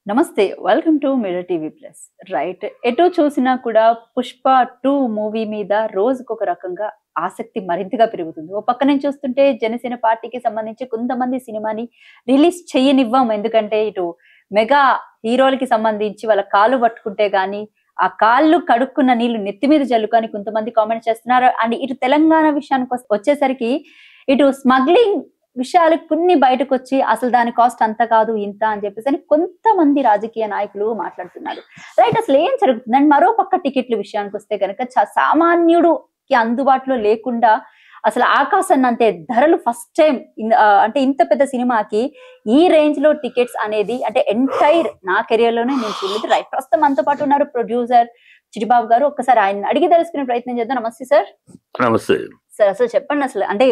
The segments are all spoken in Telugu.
నమస్తే. Welcome to mirror TV plus. Right. ఎటు చూసినా కూడా 'పుష్ప 2' మూవీ మీద రోజుకొక రకంగా ఆసక్తి మరింతగా పెరుగుతుంది. ఓ పక్క నుంచి చూస్తుంటే జనసేన పార్టీకి సంబంధించి కొంతమంది సినిమాని రిలీజ్ చేయనివ్వం. ఎందుకంటే ఇటు మెగా హీరోలకి సంబంధించి వాళ్ళ కాళ్ళు పట్టుకుంటే గాని, ఆ కాళ్ళు కడుక్కున్న నీళ్లు నెత్తి మీద జల్లుకొని కొంతమంది కామెంట్ చేస్తున్నారు. అండ్ ఇటు తెలంగాణ విషయానికి వచ్చేసరికి ఇటు స్మగ్లింగ్ విషయాలు కొన్ని బయటకొచ్చి అసలు దాని కాస్ట్ అంత కాదు ఇంత అని చెప్పేసి కొంతమంది రాజకీయ నాయకులు మాట్లాడుతున్నారు. రైట్. అసలు ఏం జరుగుతుందండి? మరో పక్క టికెట్ల విషయానికి వస్తే కనుక సామాన్యుడికి అందుబాటులో లేకుండా అసలు ఆకాశాన్నంతే ధరలు ఫస్ట్ టైం అంటే ఇంత పెద్ద సినిమాకి ఈ రేంజ్ లో టికెట్స్ అనేది అంటే ఎంటైర్ నా కెరియర్ లోనే నేను చూడలేదు. రైట్. ప్రస్తుతం మనతో పాటు ఉన్నారు ప్రొడ్యూసర్ చిటిబాబు గారు. ఒక్కసారి ఆయన అడిగి తెలుసుకునే ప్రయత్నం చేద్దాం. నమస్తే సార్. నమస్తే సార్. అసలు చెప్పండి, అసలు అంటే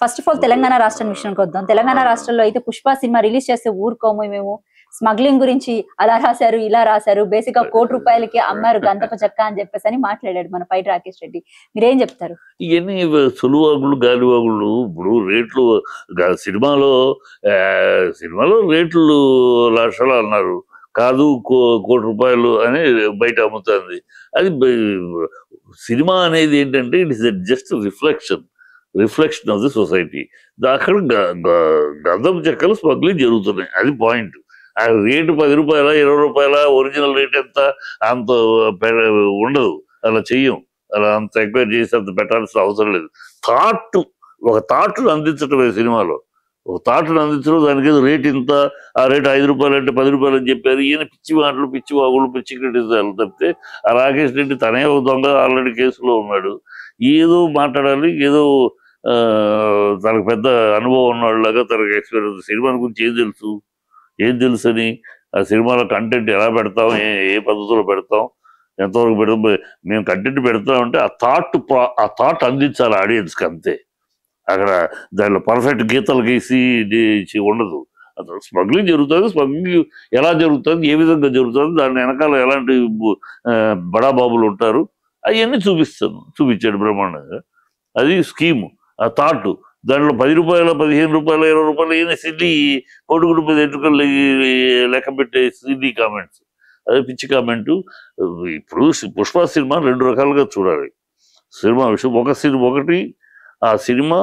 ఫస్ట్ ఆఫ్ ఆల్ తెలంగాణ రాష్ట్రం విషయానికి వద్దాం. తెలంగాణ రాష్ట్రంలో అయితే పుష్ప సినిమా రిలీజ్ చేస్తే ఊరుకోము మేము. స్మగ్లింగ్ గురించి అలా రాశారు, ఇలా రాశారు, బేసిక్ గా ₹1,00,00,000 అమ్మారు గంధపు చెక్క అని చెప్పేసి అని మాట్లాడాడు మన పైడి రాకేష్ రెడ్డి. మీరేం చెప్తారు? ఇవన్నీ సులువాగులు గాలివాగులు. ఇప్పుడు రేట్లు సినిమాలో సినిమాలో రేట్లు లక్షలు అన్నారు, కాదు ₹1,00,00,000 అని బయట అమ్ముతుంది. అది సినిమా అనేది ఏంటంటే it is just reflection of the society. అక్కడ గంధం చెక్కలు స్మగ్లింగ్ జరుగుతున్నాయి, అది పాయింట్. ఆ రేటు ₹10, ₹20, ఒరిజినల్ రేట్ ఎంత అంత ఉండదు. అలా చెయ్యం, అలా అంత ఎంక్వైరీ చేసి అంత పెట్టాల్సిన అవసరం లేదు. ఒక థాట్ను అందించటమే సినిమాలో. ఒక థాట్ను అందించడం, దానికి ఏదో రేట్ ఇంత, ఆ రేటు ₹5 అంటే ₹10 అని చెప్పారు. ఈయన పిచ్చి మాటలు, పిచ్చి వాగులు, పిచ్చి క్రిటిసిజాలు తప్పితే ఆ రాకేష్ రెడ్డి తనే ఒక దొంగ, ఆల్రెడీ కేసులో ఉన్నాడు. ఏదో మాట్లాడాలి, ఏదో తనకు పెద్ద అనుభవం ఉన్నవాళ్ళలాగా తనకు ఎక్స్పీరియన్స్. సినిమా గురించి ఏం తెలుసు అని, ఆ సినిమాలో కంటెంట్ ఎలా పెడతాం, ఏ పద్ధతిలో పెడతాం, ఎంతవరకు పెడతాం. మేము కంటెంట్ పెడతామంటే ఆ థాట్ అందించాలి ఆడియన్స్కి, అంతే. అక్కడ దానిలో పర్ఫెక్ట్ గీతలు గీసి ఉండదు. అసలు స్మగ్లింగ్ జరుగుతుంది, స్మగ్లింగ్ ఎలా జరుగుతుంది, ఏ విధంగా జరుగుతుంది, దాని వెనకాల ఎలాంటి బడాబాబులు ఉంటారు, అవన్నీ చూపించాడు బ్రహ్మాండంగా. అది స్కీము, ఆ థాట్. దాంట్లో ₹10, ₹15, ₹20 ఏమైనా సిల్లీ కొడుకుడు మీద ఎన్నికలు లెక్క పెట్టే సిల్లీ కామెంట్స్, అదే పిచ్చి కామెంటు. ఇప్పుడు పుష్ప సినిమా 2 రకాలుగా చూడాలి. సినిమా విషయం ఒకటి, ఆ సినిమా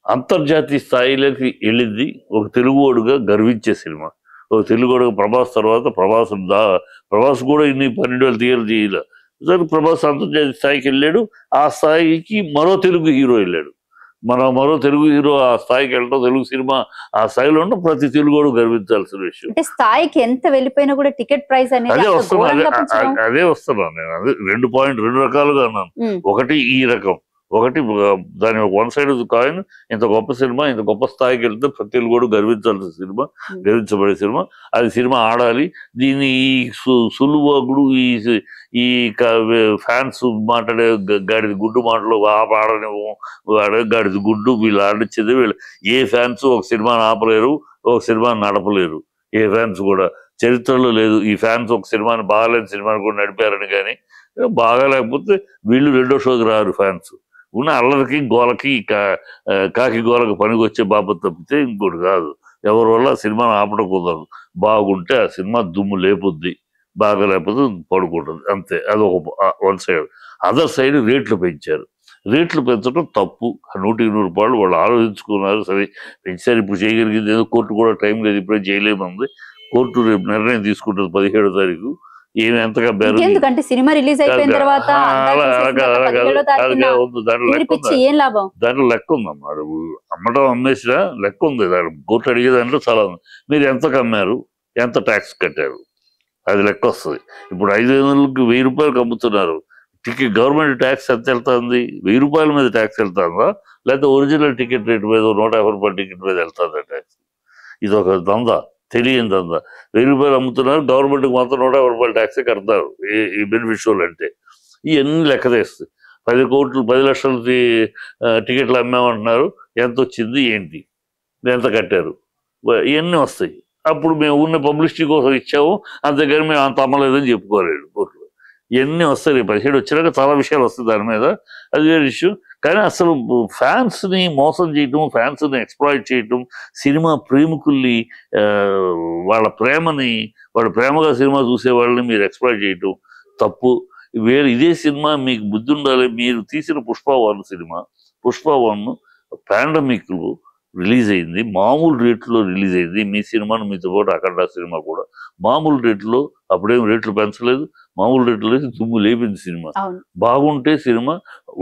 అంతర్జాతీయ స్థాయిలోకి వెళ్ళింది. ఒక తెలుగువాడుగా గర్వించే సినిమా. ఒక తెలుగువాడుగా ప్రభాస్ తర్వాత ప్రభాస్ కూడా ఇన్ని 12,000 థియేటర్లు చేయలే. ప్రభాస్ అంతర్జాతీయ స్థాయికి వెళ్ళాడు. ఆ స్థాయికి మరో తెలుగు హీరో వెళ్ళాడు. మరో తెలుగు హీరో ఆ స్థాయికి వెళ్ళడం, తెలుగు సినిమా ఆ స్థాయిలో ఉండడం ప్రతి తెలుగువాడు గర్వించాల్సిన విషయం. అంటే స్థాయికి ఎంత వెళ్ళిపోయినా కూడా టికెట్ ప్రైస్ అనేది అదే వస్తున్నాను నేను. అదే 2 రకాలుగా అన్నాను. ఒకటి ఈ రకం, ఒకటి దాని వన్ సైడ్ కాయిన్. ఇంత గొప్ప సినిమా, ఇంత గొప్ప స్థాయికి వెళ్తే ప్రతి తెలుగువాడు గర్వించాల్సిన సినిమా, గర్వించబడే సినిమా. అది సినిమా ఆడాలి. దీన్ని ఈ సులువగుడు, ఈ ఫ్యాన్స్ మాట్లాడే గాడిది గుడ్డు మాటలు ఆడనివ్వం, గాడిది గుడ్డు వీళ్ళు ఆడించేది. వీళ్ళు ఏ ఫ్యాన్స్ ఒక సినిమాని ఆపలేరు, ఒక సినిమాని నడపలేరు. ఏ ఫ్యాన్స్ కూడా చరిత్రలో లేదు. ఈ ఫ్యాన్స్ ఒక సినిమాని బాగాలేని సినిమాని కూడా నడిపారని. కానీ బాగా లేకపోతే వీళ్ళు రెండో షోకి రారు. ఫ్యాన్స్ ఉన్న అల్లరికి గోలకి కాకి గోలకి పనికి వచ్చే బాబు తప్పితే ఇంకోటి కాదు. ఎవరి వల్ల సినిమాను ఆపడం కుదరదు. బాగుంటే ఆ సినిమా దుమ్ము లేపుద్ది, బాగా లేకపోతే పడుకుంటుంది, అంతే. అది వన్ సైడ్. అదర్ సైడ్ రేట్లు పెంచారు. రేట్లు పెంచడం తప్పు. ₹100 వాళ్ళు ఆలోచించుకున్నారు, సరే పెంచారు. ఇప్పుడు చేయగలిగింది ఏదో, కోర్టు కూడా టైం లేదు, ఇప్పుడే చేయలేముంది. కోర్టు రేపు నిర్ణయం తీసుకుంటుంది 17వ తారీఖు. ఏమి ఎంతగా ఎందుకంటే సినిమా రిలీజ్ అయిపోయిన తర్వాత దాంట్లో లెక్క ఉందమ్మా. అమ్మటం అమ్మేసినా లెక్క ఉంది. కోర్టు అడిగే దాంట్లో చాలా ఉంది. మీరు ఎంతకు అమ్మారు, ఎంత ట్యాక్స్ కట్టారు, అది లెక్క వస్తుంది. ఇప్పుడు 500కి ₹1,000 అమ్ముతున్నారు. టికెట్ గవర్నమెంట్ ట్యాక్స్ ఎంత వెళ్తుంది? ₹1,000 మీద ట్యాక్స్ వెళ్తుందా, లేకపోతే ఒరిజినల్ టికెట్ రేట్ మీద ₹150 టికెట్ మీద వెళ్తుందా ట్యాక్స్? ఇది ఒక దందా, తెలియని దందా. ₹1,000 అమ్ముతున్నారు, గవర్నమెంట్కి మాత్రం ₹150 ట్యాక్సే కడతారు ఈ బెనిఫిషియల్ అంటే. ఇవన్నీ లెక్క తెస్తాయి. 10 లక్షల టికెట్లు అమ్మామంటున్నారు, ఎంత వచ్చింది, ఏంటి, ఎంత కట్టారు, ఇవన్నీ వస్తాయి. అప్పుడు మేము ఉన్న పబ్లిసిటీ కోసం ఇచ్చాము, అంతేగాని మేము అంత అమ్మలేదని చెప్పుకోలేడు కోర్టులో. ఇవన్నీ వస్తాయి. 17 వచ్చినాక చాలా విషయాలు వస్తాయి దాని మీద, అది వేరే ఇష్యూ. కానీ అసలు ఫ్యాన్స్ ని మోసం చేయటం, ఫ్యాన్స్ ని ఎక్స్‌ప్లాయిట్ చేయటం, సినిమా ప్రేమికుల్ని వాళ్ళ ప్రేమగా సినిమా చూసే వాళ్ళని మీరు ఎక్స్‌ప్లాయిట్ చేయటం తప్పు. ఇదే సినిమా మీకు బుద్ధి ఉండాలి. మీరు తీసిన 'పుష్ప 1' సినిమా 'పుష్ప 1' పాండమిక్‌లో రిలీజ్ అయింది. మామూలు రేట్లో రిలీజ్ అయింది. మీ సినిమాను మీతో పాటు 'అఖండ' సినిమా కూడా మామూలు రేట్లో, అప్పుడేం రేట్లు పెంచలేదు, మామూలు రేట్లో దుమ్ము లేపింది సినిమా. బాగుంటే సినిమా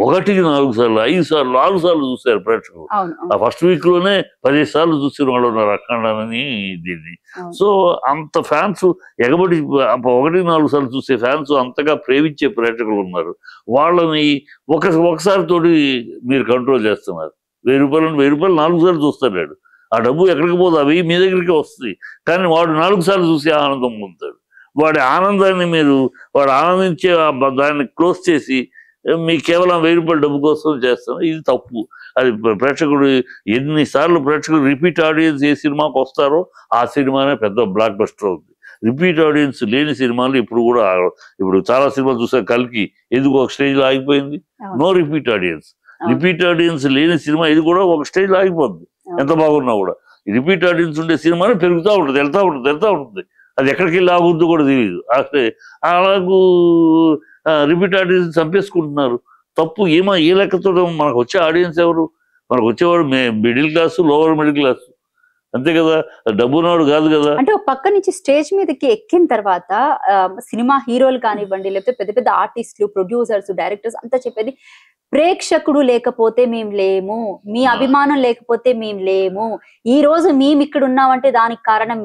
1కి 4 సార్లు, 5 సార్లు, 6 సార్లు చూశారు ప్రేక్షకులు. ఆ ఫస్ట్ వీక్ లోనే 15 సార్లు చూసిన వాళ్ళు ఉన్నారు 'అఖండ'ని దీన్ని. సో అంత ఫ్యాన్స్ ఎగబడి 1కి 4 సార్లు చూసే ఫ్యాన్స్, అంతగా ప్రేమించే ప్రేక్షకులు ఉన్నారు. వాళ్ళని ఒకసారి తోటి మీరు కంట్రోల్ చేస్తున్నారు. 1000 రూపాయలు 4 సార్లు చూస్తాడు. ఆ డబ్బు ఎక్కడికి పోదు, అవి మీ దగ్గరికి వస్తాయి. కానీ వాడు 4 సార్లు చూసి ఆనందం పొందుతాడు. వాడి ఆనందాన్ని వాడు ఆనందించే దాన్ని క్లోజ్ చేసి మీకు కేవలం 1000 రూపాయల డబ్బు కోసం చేస్తాను. ఇది తప్పు. అది ప్రేక్షకుడు ఎన్నిసార్లు ప్రేక్షకుడు రిపీట్ ఆడియన్స్ ఏ సినిమాకి వస్తారో ఆ సినిమానే పెద్ద బ్లాక్ బస్టర్ అవుతుంది. రిపీట్ ఆడియన్స్ లేని సినిమాలు ఇప్పుడు చాలా సినిమాలు చూసా. 'కల్కి' ఎందుకు ఒక స్టేజ్లో ఆగిపోయింది? No repeat audience. Repeat audience లేని సినిమా ఇది కూడా ఒక స్టేజ్లో ఆగిపోద్ది. ఎంత బాగున్నా కూడా రిపీట్ ఆడియన్స్ ఉండే సినిమానే పెరుగుతూ ఉంటుంది, వెళ్తూ ఉంటుంది. అది ఎక్కడికి వెళ్ళి ఆగుద్దో కూడా తెలియదు. అలాగూ రిపీట్ ఆడియన్స్ చంపేసుకుంటున్నారు. తప్పు. ఏ లెక్కతో మనకు వచ్చే ఆడియన్స్ ఎవరు? మనకు వచ్చేవాడు middle class, lower middle class, అంతే కదా, డబ్బున్నవాడు కాదు కదా. అంటే ఒక పక్క నుంచి స్టేజ్ మీదకి ఎక్కిన తర్వాత సినిమా హీరోలు కానివ్వండి, లేకపోతే పెద్ద పెద్ద ఆర్టిస్టులు, ప్రొడ్యూసర్స్, డైరెక్టర్స్ అంతా చెప్పేది ప్రేక్షకుడు లేకపోతే మేము లేము, మీ అభిమానం లేకపోతే మేము లేము, ఈ రోజు మేము ఇక్కడ ఉన్నామంటే దానికి కారణం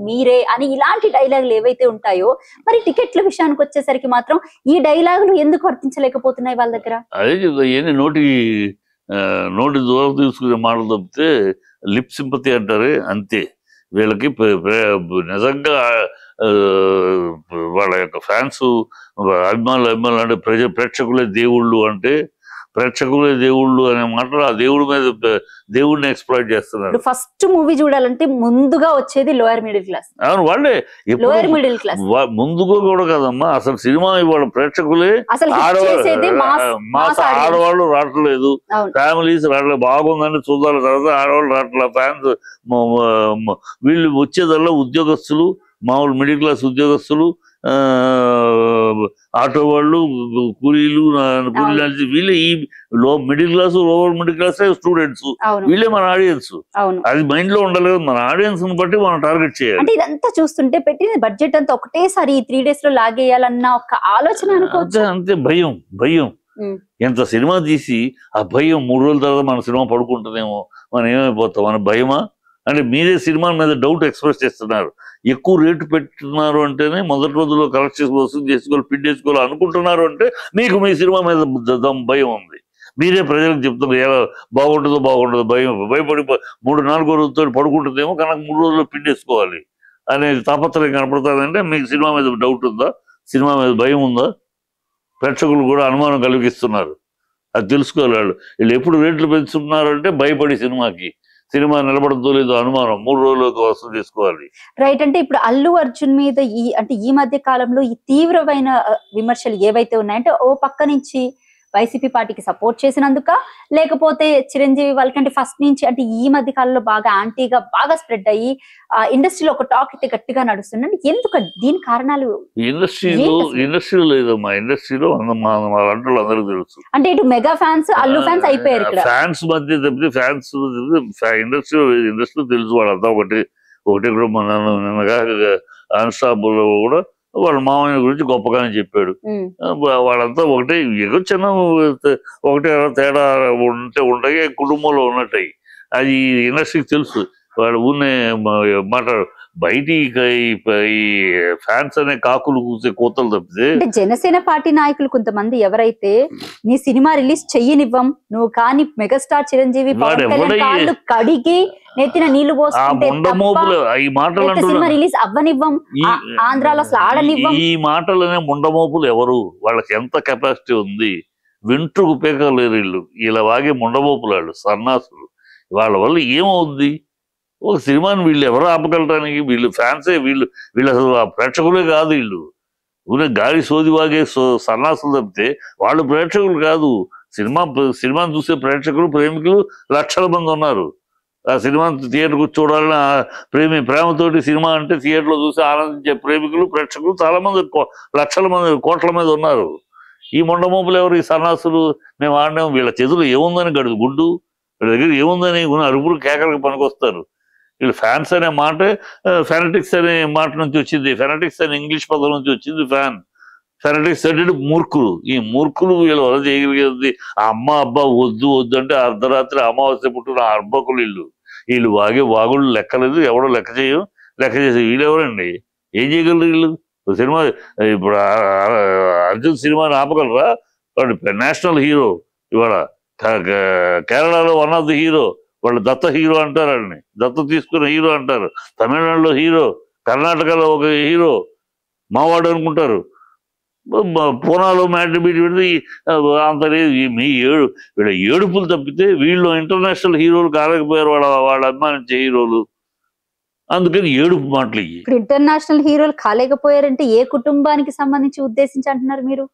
మీరే అని ఇలాంటి డైలాగులు ఏవైతే ఉంటాయో, మరి టికెట్ల విషయానికి వచ్చేసరికి మాత్రం ఈ డైలాగులు ఎందుకు వర్తించలేకపోతున్నాయి వాళ్ళ దగ్గర? అదే కదా, నోటి దూరం తీసుకునే మాటలు తప్పితే లిప్ సింపతి అంటారే, అంతే. వీళ్ళకి నిజంగా వాళ్ళ యొక్క ఫ్యాన్స్, అభిమానులు అంటే ప్రేక్షకులే దేవుళ్ళు అంటే, ప్రేక్షకులే దేవుళ్ళు అనే మాటలు ఆ దేవుడిని ఎక్స్‌ప్లాయిట్ చేస్తున్నారు. ఫస్ట్ మూవీ చూడాలంటే ముందుగా వచ్చేది లోయర్ మిడిల్ క్లాస్. అవును, వాళ్ళే లోయర్ మిడిల్ క్లాస్. ముందుగా కూడా కదమ్మా, అసలు సినిమా ఇవాళ ప్రేక్షకులే. ఆడవాళ్ళు రావట్లేదు, ఫ్యామిలీస్ రావట్లేదు. బాగుందని చూడాలి, తర్వాత ఆడవాళ్ళు రావట్లేదు. ఫ్యాన్స్ వీళ్ళు వచ్చేదల్లా ఉద్యోగస్తులు, మామూలు మిడిల్ క్లాస్ ఉద్యోగస్తులు, ఆటో వాళ్ళు, కూలీలు వీళ్ళే ఈ middle class, lower middle class students, వీళ్ళే మన ఆడియన్స్. అది మైండ్ లో ఉండాలి. మన ఆడియన్స్ ని బట్టి మనం టార్గెట్ చేయాలి. అంటే ఇదంతా చూస్తుంటే పెట్టిన బడ్జెట్ అంతా ఒకటేసారి 3 days లో లాగేయాలన్న ఒక ఆలోచన అనుకోవచ్చు. అంతే, భయం. ఎంత సినిమా తీసి ఆ భయం 3 రోజుల తర్వాత మన సినిమా పడుకుంటుందేమో, మనం ఏమైపోతాం అని భయమా? అంటే మీరే సినిమా మీద డౌట్ ఎక్స్ప్రెస్ చేస్తున్నారు. ఎక్కువ రేటు పెట్టుతున్నారు అంటేనే మొదటి రోజుల్లో కలెక్షన్ వసూలు చేసుకోవాలి, పిండేసుకోవాలి అనుకుంటున్నారు అంటే మీకు మీ సినిమా మీద భయం ఉంది. మీరే ప్రజలకు చెప్తున్నారు బాగుంటుందో భయపడి 3-4 రోజులతో పడుకుంటుందేమో, కనుక 3 రోజుల్లో పిండేసుకోవాలి అనేది తాపత్రయం కనపడుతుందంటే మీకు సినిమా మీద డౌట్ ఉందా? సినిమా మీద భయం ఉందా? ప్రేక్షకులు కూడా అనుమానం కలిగిస్తున్నారు. అది తెలుసుకోవాలి. వీళ్ళు ఎప్పుడు రేట్లు పెంచుతున్నారు అంటే భయపడి సినిమా నిలబడదో లేదో అనుమానం, 3 రోజులకు వసూలు చేసుకోవాలి. రైట్. అంటే ఇప్పుడు అల్లు అర్జున్ మీద ఈ మధ్య కాలంలో ఈ తీవ్రమైన విమర్శలు ఏవైతే ఉన్నాయంటే, ఓ పక్క నుంచి వైసీపీ పార్టీకి సపోర్ట్ చేసినందుక, లేకపోతే చిరంజీవి వాళ్ళకంటే ఫస్ట్ నుంచి అంటే ఈ మధ్య కాలంలో బాగా యాంటీగా బాగా స్ప్రెడ్ అయ్యి ఇండస్ట్రీలో ఒక టాక్ అయితే గట్టిగా నడుస్తుంది. ఎందుకు దీని కారణాలు? ఇండస్ట్రీలో లేదమ్మా, ఇండస్ట్రీలో అంటూ అందరూ తెలుసు. అంటే ఇటు మెగా ఫ్యాన్స్, అల్లు ఫ్యాన్స్ అయిపోయారు. ఇక్కడ ఫ్యాన్స్ మధ్య తప్పితే ఇండస్ట్రీలో తెలుసు వాళ్ళంతా ఒకటి కూడా. నిన్నగా అన్స్టాపుల్ కూడా వాళ్ళ మామయ్య గురించి గొప్పగానే చెప్పాడు. వాళ్ళంతా ఒకటే, చిన్న ఒకటే తేడా ఉంటాయి, కుటుంబంలో ఉన్నట్టాయి. అది ఇండస్ట్రీకి తెలుసు. వాడు ఊనే మాట్లాడు. బయటికి ఈ ఫ్యాన్స్ అనే కాకులు కూసే కోతలు తప్పితే, జనసేన పార్టీ నాయకులు కొంతమంది ఎవరైతే నీ సినిమా రిలీజ్ చెయ్యనివ్వం, నువ్వు కానీ మెగాస్టార్ చిరంజీవి కడిగి నెత్తిన నీళ్లు పోసుకుంటే సినిమా రిలీజ్ అవ్వనివ్వం, ఆంధ్రాలో అసలు ఆడనివ్వం. ఈ మాటలనే ముండమోపులు ఎవరు? వాళ్ళకి ఎంత కెపాసిటీ ఉంది? వెంట్రుకు పేకలేరు వీళ్ళు. ఇలా వాగే ముండమోపులు వాళ్ళు, సన్నాసులు. వాళ్ళ వల్ల ఏమవుద్ది? ఒక సినిమాని వీళ్ళు ఎవరు ఆపగలటానికి? వీళ్ళు ఫ్యాన్సే, వీళ్ళు అసలు ప్రేక్షకులే కాదు. వీళ్ళు గాలి సోది వాగే సన్నాసులు తప్పితే వాళ్ళు ప్రేక్షకులు కాదు. సినిమాను చూసే ప్రేక్షకులు ప్రేమికులు లక్షల మంది ఉన్నారు. ఆ సినిమా థియేటర్కు చూడాలని ప్రేమతోటి సినిమా అంటే థియేటర్లో చూసి ఆనందించే ప్రేమికులు ప్రేక్షకులు చాలా మంది, లక్షల మంది, కోట్ల మంది ఉన్నారు. ఈ మొండమోపులు ఎవరు? ఈ సన్నాసులు. మేము ఆడినాం, వీళ్ళ చేతులు ఏముందని గడుగు గుడ్డు, వీళ్ళ దగ్గర ఏముందని అరుపులు కేకలకు పనికొస్తారు. వీళ్ళు ఫ్యాన్స్ అనే మాట ఫెనటిక్స్ అనే మాట నుంచి వచ్చింది. ఫెనటిక్స్ అనే ఇంగ్లీష్ పదం నుంచి వచ్చింది ఫ్యాన్. ఫెనటిక్స్ అంటే మూర్ఖులు. ఈ మూర్ఖులు వీళ్ళు వల్ల చేయగలిగేది ఆ అమ్మ అబ్బా వద్దు వద్దు అంటే అర్ధరాత్రి అమావాస్య పుట్టిన అర్భకులు వీళ్ళు వాగే వాగుళ్ళు లెక్కలేదు, ఎవడో లెక్క చేసి వీళ్ళు ఎవరండి? ఏం చేయగలరు వీళ్ళు? సినిమా ఇప్పుడు అర్జున్ సినిమాని ఆపగలరా? వాడు నేషనల్ హీరో, ఇవాళ కేరళలో వన్ ఆఫ్ ది హీరో, వాళ్ళు దత్త హీరో అంటారు, వాళ్ళని దత్త తీసుకున్న హీరో అంటారు. తమిళనాడులో హీరో, కర్ణాటకలో ఒక హీరో, మావాడు అనుకుంటారు. పూనాలో మ్యాట్ బీట్ పెడితే అంత లేదు. మీ వీళ్ళ ఏడుపులు తప్పితే వీళ్ళు ఇంటర్నేషనల్ హీరోలు కాలేకపోయారు, వాళ్ళ అభిమానించే హీరోలు. అందుకని ఏడుపు మాటలు. ఇప్పుడు ఇంటర్నేషనల్ హీరోలు కాలేకపోయారంటే ఏ కుటుంబానికి సంబంధించి ఉద్దేశించి అంటున్నారు మీరు?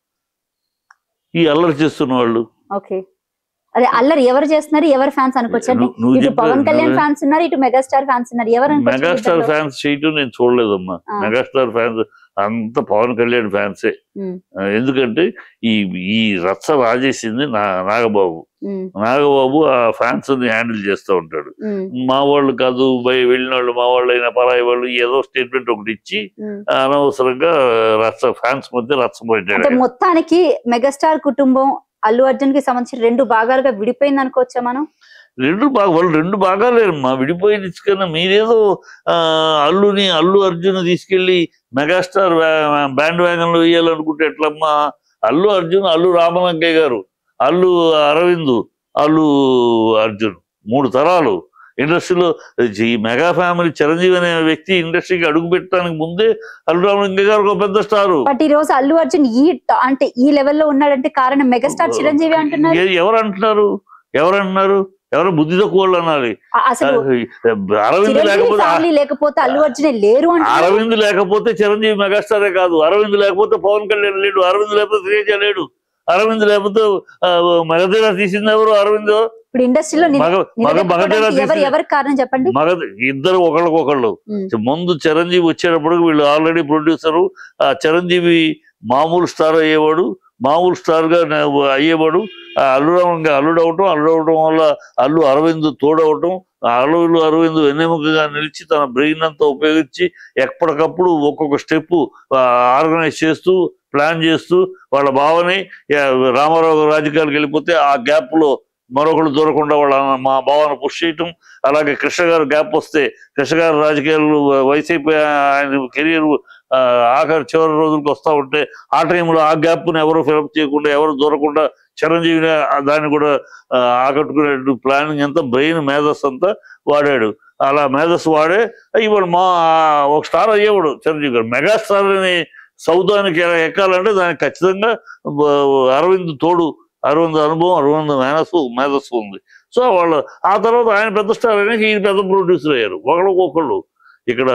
ఈ అల్లరి చేస్తున్న వాళ్ళు. ఓకే, అదే అల్లరి ఎవరు చేస్తున్నారు? ఎవరు ఫ్యాన్స్ అనుకోవచ్చండి? ఇటు పవన్ కళ్యాణ్ ఫ్యాన్స్ ఉన్నారు, ఇటు మెగాస్టార్ ఫ్యాన్స్ ఉన్నారు. ఎవరు? మెగాస్టార్ ఫ్యాన్స్ చేయటం నేను చూడలేదమ్మా. మెగాస్టార్ ఫ్యాన్స్ అంత పవన్ కళ్యాణ్ ఫ్యాన్సే. ఎందుకంటే ఈ రచ్చ రాజేసింది నాగబాబు ఆ ఫ్యాన్స్ ని హ్యాండిల్ చేస్తూ ఉంటాడు. మా వాళ్ళు కాదు వెళ్ళిన వాళ్ళు, మా వాళ్ళు అయినా పరాయి వాళ్ళు ఏదో స్టేట్మెంట్ ఒకటి ఇచ్చి అనవసరంగా ఫ్యాన్స్ మధ్య రచ్చబోయాడు. మొత్తానికి మెగాస్టార్ కుటుంబం అల్లు అర్జున్ కి సంబంధించి 2 భాగాలుగా విడిపోయింది అనుకోవచ్చా మనం? వాళ్ళు 2 భాగాలేమ్మా విడిపోయింది. కన్నా మీరేదో అల్లు అర్జున్ తీసుకెళ్లి మెగాస్టార్ బ్యాండ్ వ్యాగన్ లో వేయాలనుకుంటే ఎట్లమ్మా? అల్లు అర్జున్, అల్లు రామలంకయ్య గారు, అల్లు అరవింద్, అల్లు అర్జున్ 3 తరాలు ఇండస్ట్రీలో. ఈ మెగా ఫ్యామిలీ చిరంజీవి అనే వ్యక్తి ఇండస్ట్రీకి అడుగు పెట్టడానికి ముందే అల్లు రామలింగయ్య గారు ఒక పెద్ద స్టారు. బట్ ఈ రోజు అల్లు అర్జున్ ఈ లెవెల్లో ఉన్నాడంటే కారణం మెగాస్టార్ చిరంజీవి అంటున్నారు. ఎవరంటున్నారు? ఎవరో బుద్ధి తక్కువ వాళ్ళు అనాలి. అరవింద్ లేకపోతే అల్లు అర్జునే లేరు. అరవింద్ లేకపోతే చిరంజీవి మెగాస్టారే కాదు. అరవింద్ లేకపోతే పవన్ కళ్యాణ్ లేడు. అరవింద్ లేకపోతే శ్రీజ లేడు. అరవింద్ లేకపోతే మగధీర తీసింది ఎవరు? అరవింద్. ఇప్పుడు ఇండస్ట్రీలో ఎవరి కారణం చెప్పండి? ఇద్దరు ఒకళ్ళకొకళ్ళు. ముందు చిరంజీవి వచ్చేటప్పుడు వీళ్ళు ఆల్రెడీ ప్రొడ్యూసరు. ఆ చిరంజీవి మామూలు స్టార్ అయ్యేవాడు, మామూలు స్టార్ గా అయ్యేవాడు. అల్లుడవటం వల్ల అల్లు అరవింద్ తోడవటం, అల్లు అరవింద్ వెన్నెముకగా నిలిచి తన బ్రెయిన్ అంతా ఉపయోగించి ఎప్పటికప్పుడు ఒక్కొక్క స్టెప్ ఆర్గనైజ్ చేస్తూ ప్లాన్ చేస్తూ వాళ్ళ భావని రామారావు రాజకీయాలకు వెళ్ళిపోతే ఆ గ్యాప్ లో మరొకరు దూరకుండా మా భావన పుష్ చేయటం. అలాగే కృష్ణ గారు గ్యాప్ వస్తే కృష్ణ గారు రాజకీయాలు వయసు అయిపోయి ఆయన కెరీర్ చివరి రోజులకు వస్తూ ఉంటే ఆ టైంలో ఆ గ్యాప్ను ఎవరు ఫిలప్ చేయకుండా, ఎవరు దూరకుండా చిరంజీవిని దాన్ని కూడా ఆకట్టుకునే ప్లానింగ్ అంతా బ్రెయిన్ మేధస్సు అంతా వాడాడు. అలా మేధస్సు వాడే ఇవాళ ఒక స్టార్ అయ్యేవాడు చిరంజీవి గారు. మెగాస్టార్ అని సౌదానికి ఎక్కాలంటే దానికి ఖచ్చితంగా అరవింద్ తోడు, అరవింద్ అనుభవం, అరవింద్ మేధస్సు ఉంది. సో వాళ్ళు ఆ తర్వాత ఆయన పెద్ద స్టార్ అయినా ఈయన పెద్ద ప్రొడ్యూసర్ అయ్యారు. ఒకళ్ళు ఇక్కడ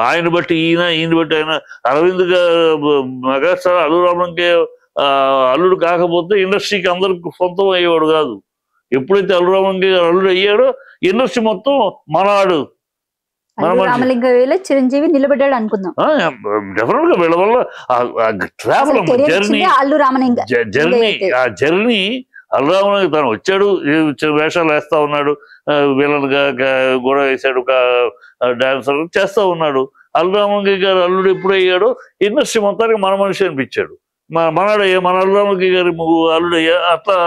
ఆయన బట్టి ఈయన బట్టి ఆయన. అరవింద్ మెగాస్టార్ అల్లు రామలింగయ్య అల్లుడు కాకపోతే ఇండస్ట్రీకి అందరికి సొంతం అయ్యేవాడు కాదు. ఎప్పుడైతే అల్లు రామలింగయ్య గారు అల్లుడు అయ్యాడో ఇండస్ట్రీ మొత్తం మనవాడు. చిరంజీవి నిలబడ్డాడు అనుకుందాం. డెఫినెట్ గా వీళ్ళ వల్ల ట్రావెల్ జర్నీ అల్లు రామలింగయ్య తను వచ్చాడు, వేషాలు వేస్తా ఉన్నాడు, వీళ్ళగా గొడవ వేసాడు, డాన్సర్ చేస్తా ఉన్నాడు. అల్లు రామలింగయ్య గారు అల్లుడు ఎప్పుడు అయ్యాడో ఇండస్ట్రీ మొత్తానికి మన మనిషి అనిపించాడు. మనడయ్యా, మన అల్లు రామలింగయ్య గారి అల్లుడయ్యా, అట్లా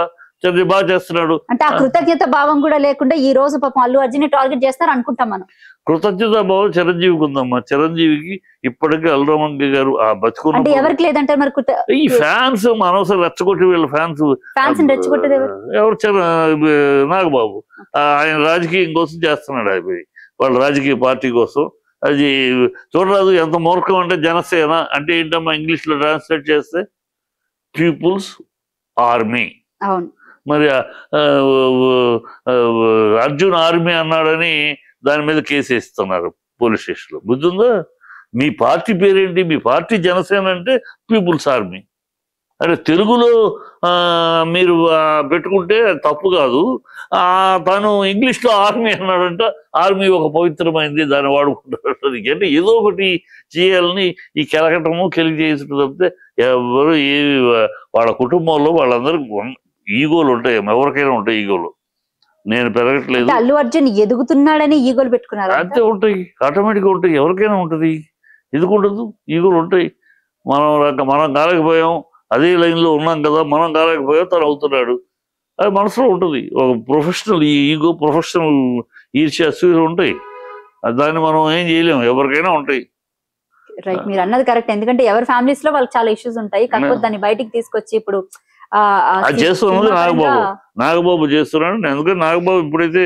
చంద్ర బాగా చేస్తున్నాడు. అంటే ఆ కృతజ్ఞత భావం కూడా లేకుండా ఈ రోజు పాపం అల్లు అర్జున్ టార్గెట్ చేస్తారు అనుకుంటాం మనం. కృతజ్ఞత భావం చిరంజీవికి ఉందమ్మా. చిరంజీవికి ఇప్పటికీ అల్లు రామలింగయ్య గారు ఆ బతుకున్న ఎవరికి లేదంటారు మరి? ఈ ఫ్యాన్స్ అనవసరం రెచ్చగొట్టి వీళ్ళ ఫ్యాన్స్ రెచ్చగొట్టేది ఎవరు? నాగబాబు ఆయన రాజకీయం కోసం చేస్తున్నాడు. అయిపోయి వాళ్ళ రాజకీయ పార్టీ కోసం. అది చూడరాదు ఎంత మూర్ఖం అంటే. జనసేన అంటే ఏంటమ్మా ఇంగ్లీష్ లో ట్రాన్స్లేట్ చేస్తే పీపుల్స్ ఆర్మీ. మరి అర్జున్ ఆర్మీ అన్నాడని దాని మీద కేసు వేస్తున్నారు పోలీస్ స్టేషన్లో. బుద్ధి ఉందా? మీ పార్టీ పేరేంటి? మీ పార్టీ జనసేన అంటే పీపుల్స్ ఆర్మీ. అంటే తెలుగులో మీరు పెట్టుకుంటే తప్పు కాదు. తను ఇంగ్లీష్లో ఆర్మీ అన్నాడంట, ఆర్మీ ఒక పవిత్రమైంది, దాన్ని వాడుకుంటాడు. అంటే ఏదో ఒకటి చేయాలని ఈ కెలకటము కెలికి చేసిన తప్పితే ఎవరు వాళ్ళ కుటుంబంలో వాళ్ళందరికీ ఈగోలు ఉంటాయి, ఎవరికైనా ఉంటాయి ఈగోలు. నేను పెరగట్లేదు, అల్లు అర్జున్ ఎదుగుతున్నాడని ఈగోలు పెట్టుకున్నారు అంతే ఉంటాయి, ఆటోమేటిక్గా ఉంటాయి, ఎవరికైనా ఉంటుంది. ఎందుకుండదు, ఈగోలు ఉంటాయి. మనం కాలేకపోయాం, అదే లైన్లో ఉన్నాం కదా, మనం కాలేకపోయాం, తను అవుతున్నాడు, అది మనసులో ఉంటుంది. ఒక ప్రొఫెషనల్ ఈగో, ప్రొఫెషనల్ ఈర్ష్యాలు ఉంటాయి, దాన్ని మనం ఏం చేయలేము, ఎవరికైనా ఉంటాయి. రైట్, మీరు అన్నది కరెక్ట్. ఎందుకంటే ఎవరి ఫ్యామిలీస్ లో వాళ్ళకి చాలా ఇష్యూస్ ఉంటాయి, కాకపోతే దాన్ని బయటికి తీసుకొచ్చి ఇప్పుడు అది చేస్తున్నది నాగబాబు చేస్తున్నాడు. ఎందుకంటే నాగబాబు ఇప్పుడైతే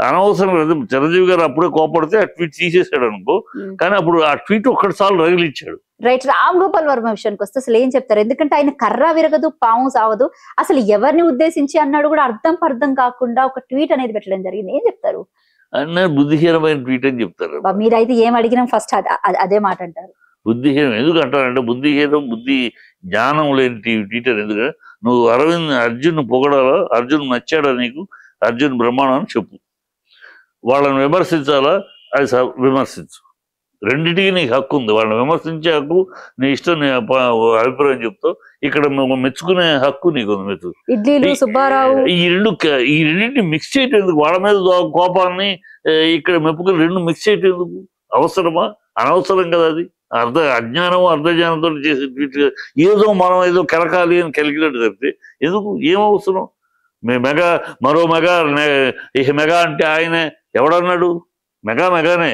అనవసరం కదా, చిరంజీవి గారు అప్పుడే కోపడితే ఆ ట్వీట్ తీసేసాడు అనుకో, కానీ అప్పుడు ఆ ట్వీట్ ఒక్కటిసార్లు రగిలిచ్చాడు. రైట్, రామ్ గోపాల్ వర్మ విషయానికి వస్తే అసలు ఏం చెప్తారు? ఎందుకంటే ఆయన కర్ర విరగదు, పాము సావదు, అసలు ఎవరిని ఉద్దేశించి అన్నాడు కూడా అర్థం కాకుండా ఒక ట్వీట్ అనేది పెట్టడం జరిగింది. ఏం చెప్తారు? అన్న బుద్ధిహీనమైన ట్వీట్ అని చెప్తారు. మీరైతే ఏం అడిగినా ఫస్ట్ అదే మాట అంటారు. బుద్ధిహీనం ఎందుకు అంటారంటే, బుద్ధిహీనం, బుద్ధి జ్ఞానం లేని ట్వీటర్. ఎందుకంటే నువ్వు అర్జున్ పొగడాలా, అర్జున్ నచ్చాడా నీకు, అర్జున్ బ్రహ్మాండం అని చెప్పు. వాళ్ళని విమర్శించాలా, అది విమర్శించు. రెండింటికి నీకు హక్కు ఉంది. వాళ్ళని విమర్శించే హక్కు, నీ ఇష్టం, నీ అభిప్రాయం చెప్తావు. ఇక్కడ మెచ్చుకునే హక్కు నీకు ఉంది. ఈ రెండింటిని మిక్స్ చేయటం ఎందుకు? వాళ్ళ మీద కోపాన్ని ఇక్కడ మెప్పుకుని రెండు మిక్స్ చేయటం ఎందుకు? అవసరమా? అనవసరం కదా అది. అజ్ఞానం అర్ధజ్ఞానంతో చేసే ట్వీట్. ఏదో మనం ఏదో కెలకాలి అని కెలికినట్టు తప్పితే ఎందుకు, ఏమవసరం? మరో మెగా, ఇక మెగా అంటే ఆయనే ఎవడన్నాడు? మెగానే.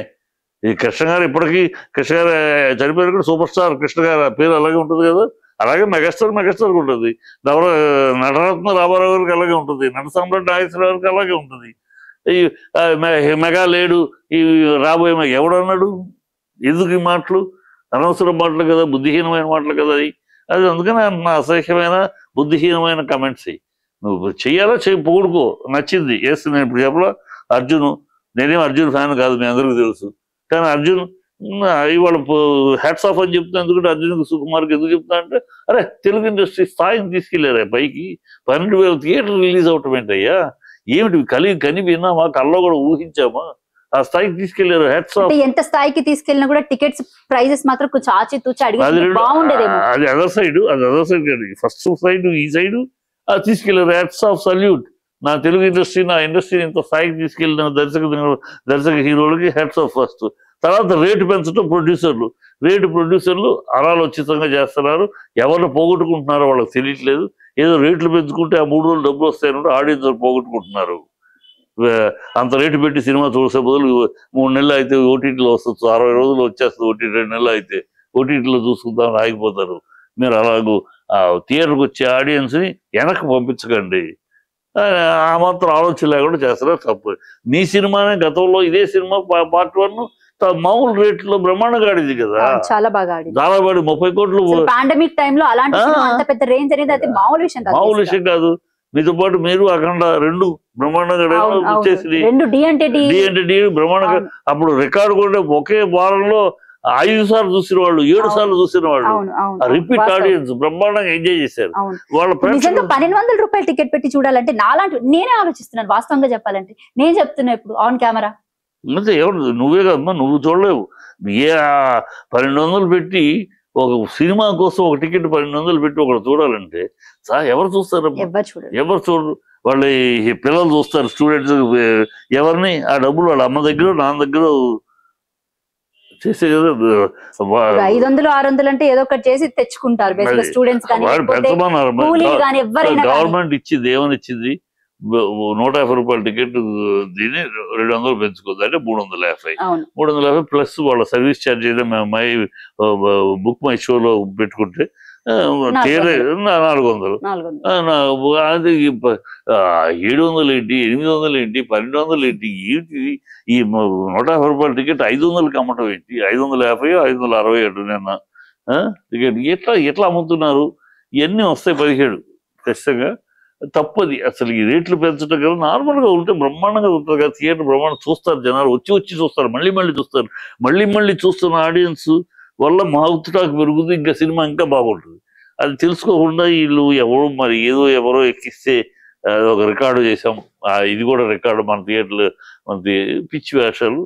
ఈ కృష్ణ గారు ఇప్పటికీ, కృష్ణ గారు చనిపోయారు కూడా సూపర్ స్టార్ కృష్ణ గారు పేరు అలాగే ఉంటుంది కదా, అలాగే మెగాస్టార్ ఉంటుంది. నటరత్న రామారావు గారికి అలాగే ఉంటుంది, నట సామ్రాట్ నాగేశ్వర గారికి అలాగే ఉంటుంది. ఈ మెగా లేడు, ఈ రాబోయే మెగా ఎవడన్నాడు? ఎందుకు ఈ మాటలు? అనవసరం మాటలు కదా, బుద్ధిహీనమైన మాటలు కదా అది. అందుకని నా అసహ్యమైన బుద్ధిహీనమైన కమెంట్స్ నువ్వు చెయ్యాలా, పొగుడుకో, నచ్చింది నేను ఇప్పుడు చెప్పలా. నేనేం అర్జున్ ఫ్యాన్ కాదు, మీ అందరికీ తెలుసు. కానీ అర్జున్ ఇవాళ హ్యాట్స్ ఆఫ్ అని చెప్తున్నా. ఎందుకంటే అర్జున్ సుకుమార్కి ఎందుకు చెప్తున్నా అంటే, అరే తెలుగు ఇండస్ట్రీ స్థాయిని తీసుకెళ్లారా పైకి. 12,000 థియేటర్ రిలీజ్ అవటం ఏంటయ్యా, ఏమిటి కని విన్నామా, కల్లో కూడా ఊహించామా? ఆ స్థాయికి తీసుకెళ్లారు, హ్యాట్స్ ఆఫ్. ఎంత స్థాయికి తీసుకెళ్ళినా కూడా టికెట్స్ ప్రైజెస్ మాత్రం కొంచెం ఆచితూచి అడిగి బాగుండేదేమో. అది అదర్ సైడ్ ఫస్ట్ సైడ్, ఈ సైడ్ తీసుకెళ్లారు, హ్యాట్స్ ఆఫ్, సల్యూట్. నా తెలుగు ఇండస్ట్రీ, నా ఇండస్ట్రీని ఇంత స్థాయికి తీసుకెళ్ళిన దర్శక హీరోలకి హ్యాట్స్ ఆఫ్ ఫస్ట్. తర్వాత రేటు పెంచడం ప్రొడ్యూసర్లు అరాలోచితంగా చేస్తున్నారు. ఎవరిని పోగొట్టుకుంటున్నారో వాళ్ళకి తెలియట్లేదు. ఏదో రేట్లు పెంచుకుంటే ఆ 3 రోజులు డబ్బులు వస్తాయన్నట్టు ఆడియన్స్ పోగొట్టుకుంటున్నారు. అంత రేటు పెట్టి సినిమా చూసే బదులు 3 నెలలు అయితే ఓటీటీలో వస్తుంది, 60 రోజులు వచ్చేస్తుంది. 2 నెలలు అయితే ఓటీటీలో చూసుకుందామని ఆగిపోతారు. మీరు అలాగూ థియేటర్కి వచ్చే ఆడియన్స్ని వెనక్కి పంపించకండి. ఆ మాత్రం ఆలోచన లేకుండా చేస్తారా తప్పు. మీ సినిమానే గతంలో ఇదే సినిమా పార్ట్ 1 మామూలు రేట్లో బ్రహ్మాండంగా ఆడింది కదా, చాలా బాగా ఆడింది. 30 కోట్లు. పాండమిక్ టైంలో అలాంటి అంత పెద్ద రేంజ్ అనేది అది మామూలు విషయం కాదు. మీతో పాటు మీరు అఖండ 2 బ్రహ్మాండంగా వచ్చేసింది. డి బ్రహ్మాండంగా. అప్పుడు రికార్డు కూడా ఒకే వారంలో 5 సార్లు చూసిన వాళ్ళు, 7 సార్లు చూసిన వాళ్ళు, రిపీట్ ఆడియన్స్ బ్రహ్మాండంగా ఎంజాయ్ చేశారు. వాళ్ళ 1,200 రూపాయలు టికెట్ పెట్టి చూడాలంటే నాలాంటి నేనే ఆలోచిస్తున్నాను వాస్తవంగా చెప్పాలంటే. నేను చెప్తున్నా ఇప్పుడు ఆన్ కెమెరా. అంతే, ఎవరు నువ్వే కదమ్మా, నువ్వు చూడలేవు. 1200 పెట్టి ఒక సినిమా కోసం ఒక టికెట్ 1200 పెట్టి ఒకటి చూడాలంటే ఎవరు చూస్తారు? ఎవరు చూడరు. వాళ్ళ పిల్లలు చూస్తారు, స్టూడెంట్స్. ఎవరిని ఆ డబ్బులు వాళ్ళ అమ్మ దగ్గర, నాన్న దగ్గర చేసే 500-600 అంటే ఏదో ఒకటి చేసి తెచ్చుకుంటారు. గవర్నమెంట్ ఇచ్చింది, ఏమని ఇచ్చింది? 150 రూపాయల టికెట్ దీన్ని 200 పెంచుకుంది, అంటే 350 ప్లస్ వాళ్ళ సర్వీస్ ఛార్జ్ అయితే మై బుక్ మై షోలో పెట్టుకుంటే 400. అది 700 ఏంటి, 800 ఏంటి, 1200 ఏంటి? ఈ 150 రూపాయల టికెట్ 500కి అమ్మటం ఏంటి? 550, 560 అటు నిన్న టికెట్ ఎట్లా అమ్ముతున్నారు? ఇవన్నీ వస్తాయి 17 ఖచ్చితంగా. తప్పది అసలు. ఈ రేట్లు పెంచడం కదా, నార్మల్గా ఉంటే బ్రహ్మాండంగా ఉంటుంది కదా థియేటర్. బ్రహ్మాండం చూస్తారు జనాలు, వచ్చి చూస్తారు, మళ్ళీ చూస్తారు. మళ్ళీ చూస్తున్న ఆడియన్స్ వల్ల మాగుతుటాకు పెరుగుతుంది, ఇంకా సినిమా ఇంకా బాగుంటుంది. అది తెలుసుకోకుండా వీళ్ళు ఎవరు మరి ఏదో ఎవరో ఎక్కిస్తే ఒక రికార్డు చేసాం, ఇది కూడా రికార్డు మన థియేటర్లు, పిచ్చి వేషాలు.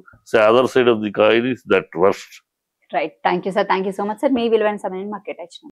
Other side of the coin is that worst. Right. Thank you sir. Thank you so much sir. మీ విలువైన సమయాన్ని మాకు కేటాయించినందుకు.